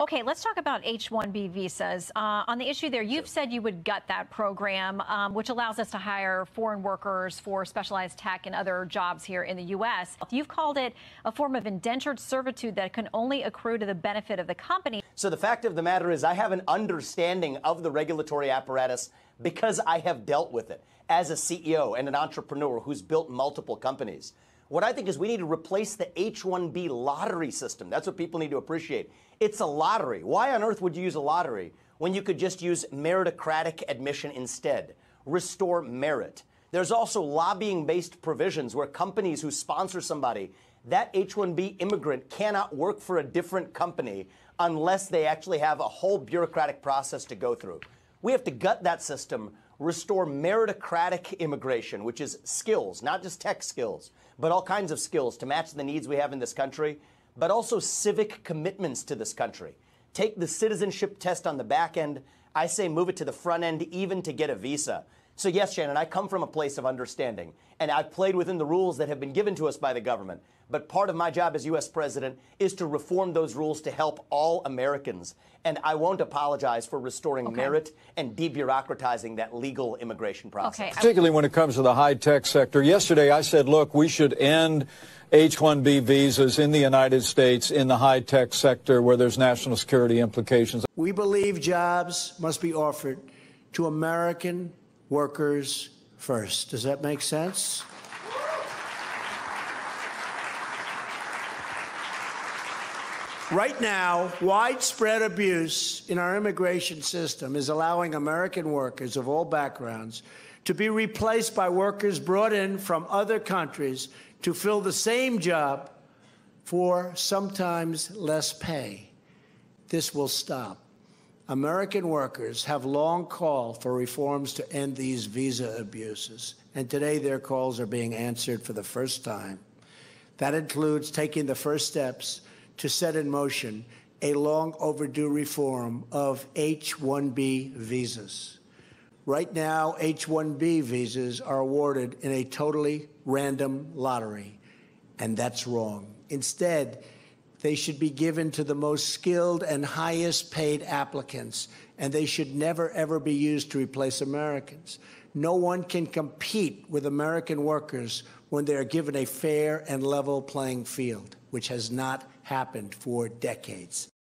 Okay, let's talk about H1B visas. On the issue there, you've said you would gut that program, which allows us to hire foreign workers for specialized tech and other jobs here in the U.S. You've called it a form of indentured servitude that can only accrue to the benefit of the company. So the fact of the matter is I have an understanding of the regulatory apparatus because I have dealt with it as a CEO and an entrepreneur who's built multiple companies. What I think is we need to replace the H1B lottery system. That's what people need to appreciate. It's a lottery. Why on earth would you use a lottery when you could just use meritocratic admission instead? Restore merit. There's also lobbying-based provisions where companies who sponsor somebody, that H1B immigrant cannot work for a different company unless they actually have a whole bureaucratic process to go through. We have to gut that system, restore meritocratic immigration, which is skills, not just tech skills, but all kinds of skills to match the needs we have in this country, but also civic commitments to this country. Take the citizenship test on the back end. I say move it to the front end, even to get a visa. So yes, Shannon, I come from a place of understanding, and I've played within the rules that have been given to us by the government. But part of my job as U.S. president is to reform those rules to help all Americans. And I won't apologize for restoring merit and debureaucratizing that legal immigration process. Particularly when it comes to the high-tech sector. Yesterday, I said, look, we should end H-1B visas in the United States in the high-tech sector where there's national security implications. We believe jobs must be offered to American workers first. Does that make sense? Right now, widespread abuse in our immigration system is allowing American workers of all backgrounds to be replaced by workers brought in from other countries to fill the same job for sometimes less pay. This will stop. American workers have long called for reforms to end these visa abuses, and today their calls are being answered for the first time. That includes taking the first steps to set in motion a long overdue reform of H-1B visas. Right now, H-1B visas are awarded in a totally random lottery, and that's wrong. Instead, they should be given to the most skilled and highest paid applicants, and they should never, ever be used to replace Americans. No one can compete with American workers when they are given a fair and level playing field, which has not happened for decades.